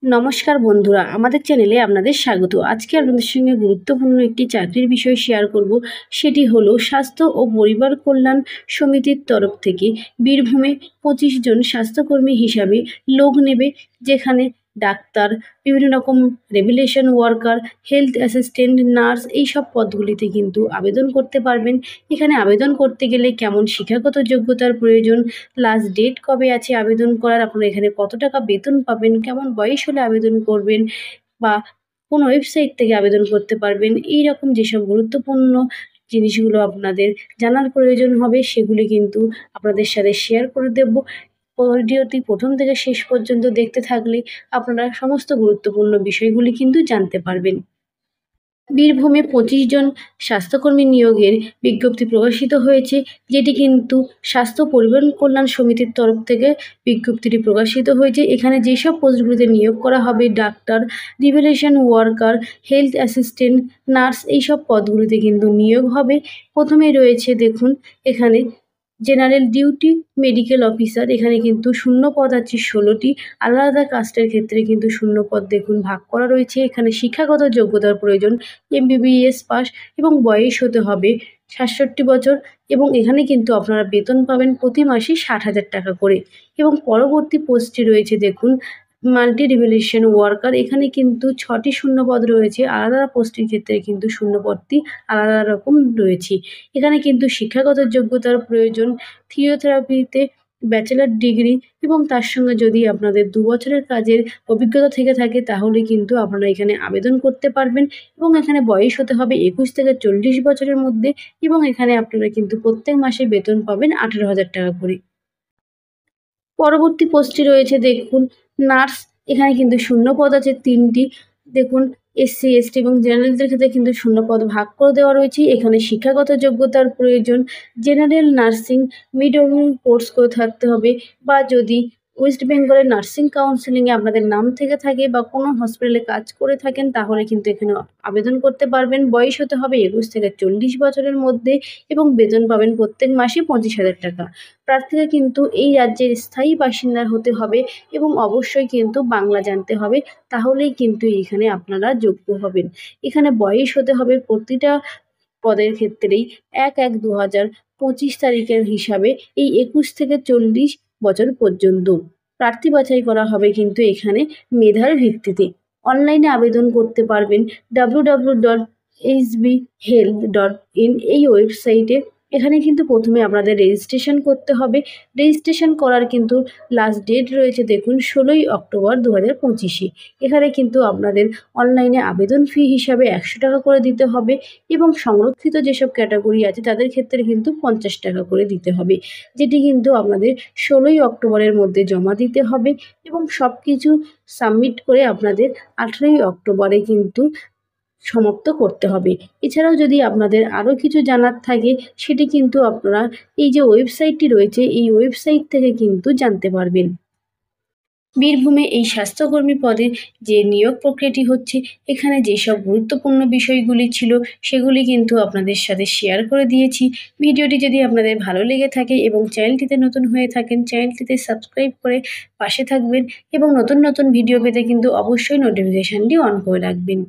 নমস্কার বন্ধুরা, আমাদের চ্যানেলে আপনাদের স্বাগত। আজকে আপনাদের সঙ্গে গুরুত্বপূর্ণ একটি চাকরির বিষয় শেয়ার করব। সেটি হলো স্বাস্থ্য ও পরিবার কল্যাণ সমিতির তরফ থেকে বীরভূমে 25 জন স্বাস্থ্যকর্মী হিসাবে লোক নেবে, যেখানে ডাক্তার, বিভিন্ন রকম revelation worker, health assistant, nurse এইসব পদগুলিতে কিন্তু আবেদন করতে পারবেন। এখানে আবেদন করতে গেলে কেমন শিক্ষাগত যোগ্যতার প্রয়োজন, লাস্ট ডেট কবে আছে আবেদন করার, আপনারা এখানে কত টাকা বেতন পাবেন, কেমন বয়স হলে আবেদন করবেন বা কোন ওয়েবসাইট থেকে আবেদন করতে পারবেন, এই রকম যেসব গুরুত্বপূর্ণ জিনিসগুলো আপনাদের জানার প্রয়োজন হবে সেগুলি কিন্তু আপনাদের সাথে শেয়ার করে দেব। ভিডিওটি প্রথম থেকে শেষ পর্যন্ত দেখতে থাকলে আপনারা সমস্ত গুরুত্বপূর্ণ বিষয়গুলি কিন্তু জানতে পারবেন। বীরভূমে 25 জন স্বাস্থ্যকর্মী নিয়োগের বিজ্ঞপ্তি প্রকাশিত হয়েছে, যেটি কিন্তু স্বাস্থ্য পরিবার কল্যাণ সমিতির তরফ থেকে বিজ্ঞপ্তিটি প্রকাশিত হয়েছে। এখানে যেসব পোস্টগুলিতে নিয়োগ করা হবে, doctor, revelation worker, health assistant, nurse এইসব পদগুলিতে কিন্তু নিয়োগ হবে। প্রথমেই রয়েছে দেখুন এখানে জেনারেল ডিউটি মেডিকেল অফিসার, এখানে কিন্তু শূন্য পদ আছে 16টি। আলাদা কাস্টের ক্ষেত্রে কিন্তু শূন্য পদ দেখুন ভাগ করা রয়েছে। এখানে শিক্ষাগত যোগ্যতার প্রয়োজন MBBS পাস এবং বয়স হতে হবে 67 বছর, এবং এখানে কিন্তু আপনারা বেতন পাবেন প্রতি মাসে 60,000 টাকা করে। এবং পরবর্তী পোস্টটি রয়েছে দেখুন মাল্টি রিভেলেশন ওয়ার্কার, এখানে কিন্তু 6টি শূন্যপদ রয়েছে। আলাদা পোস্টের ক্ষেত্রে কিন্তু শূন্যপদটি আলাদা রকম রয়েছে। এখানে কিন্তু শিক্ষাগত যোগ্যতার প্রয়োজন ফিজিওথেরাপিতে ব্যাচেলর ডিগ্রি, এবং তার সঙ্গে যদি আপনাদের 2 বছরের কাজের অভিজ্ঞতা থেকে থাকে তাহলে কিন্তু আপনারা এখানে আবেদন করতে পারবেন। এবং এখানে বয়স হতে হবে 21 থেকে 40 বছরের মধ্যে, এবং এখানে আপনারা কিন্তু প্রত্যেক মাসে বেতন পাবেন 18,000 টাকা করে। পরবর্তী পোস্টটি রয়েছে দেখুন নার্স, এখানে কিন্তু শূন্য পদ আছে 3টি। দেখুন SC ST এবং জেনারেলদের ক্ষেত্রে কিন্তু শূন্য পদ ভাগ করে দেওয়া রয়েছে। এখানে শিক্ষাগত যোগ্যতার প্রয়োজন জেনারেল নার্সিং মিডওয়াইফারি কোর্স করে থাকতে হবে, বা যদি ওয়েস্ট বেঙ্গলের নার্সিং কাউন্সিলিংয়ে আপনাদের নাম থেকে থাকে বা কোনো হসপিটালে কাজ করে থাকেন তাহলে কিন্তু এখানে আবেদন করতে পারবেন। বয়স হতে হবে 21 থেকে 40 বছরের মধ্যে, এবং বেতন পাবেন প্রত্যেক মাসে 25,000 টাকা। প্রার্থীরা কিন্তু এই রাজ্যের স্থায়ী বাসিন্দা হতে হবে এবং অবশ্যই কিন্তু বাংলা জানতে হবে, তাহলেই কিন্তু এখানে আপনারা যোগ্য হবেন। এখানে বয়স হতে হবে প্রতিটা পদের ক্ষেত্রেই 1/1/2025 তারিখের হিসাবে এই 21 থেকে 40 বছর পর্যন্ত। প্রার্থী বাছাই করা হবে কিন্তু এখানে মেধার ভিত্তিতে। অনলাইনে আবেদন করতে পারবেন www.hbhealth.in এই ওয়েবসাইটে। এখানে কিন্তু প্রথমে আপনাদের রেজিস্ট্রেশন করতে হবে। রেজিস্ট্রেশন করার কিন্তু লাস্ট ডেট রয়েছে দেখুন 16ই অক্টোবর 2025। এখানে কিন্তু আপনাদের অনলাইনে আবেদন ফি হিসাবে 100 টাকা করে দিতে হবে, এবং সংরক্ষিত যেসব ক্যাটাগরি আছে তাদের ক্ষেত্রে কিন্তু 50 টাকা করে দিতে হবে, যেটি কিন্তু আপনাদের 16ই অক্টোবরের মধ্যে জমা দিতে হবে, এবং সব কিছু সাবমিট করে আপনাদের 18ই অক্টোবরে কিন্তু সমাপ্ত করতে হবে। এছাড়াও যদি আপনাদের আরও কিছু জানার থাকে সেটি কিন্তু আপনারা এই যে ওয়েবসাইটটি রয়েছে এই ওয়েবসাইট থেকে কিন্তু জানতে পারবেন। বীরভূমে এই স্বাস্থ্যকর্মী পদে যে নিয়োগ প্রক্রিয়াটি হচ্ছে, এখানে যেসব গুরুত্বপূর্ণ বিষয়গুলি ছিল সেগুলি কিন্তু আপনাদের সাথে শেয়ার করে দিয়েছি। ভিডিওটি যদি আপনাদের ভালো লেগে থাকে এবং চ্যানেলটিতে নতুন হয়ে থাকেন চ্যানেলটিতে সাবস্ক্রাইব করে পাশে থাকবেন, এবং নতুন নতুন ভিডিও পেতে কিন্তু অবশ্যই নোটিফিকেশানটি অন করে রাখবেন।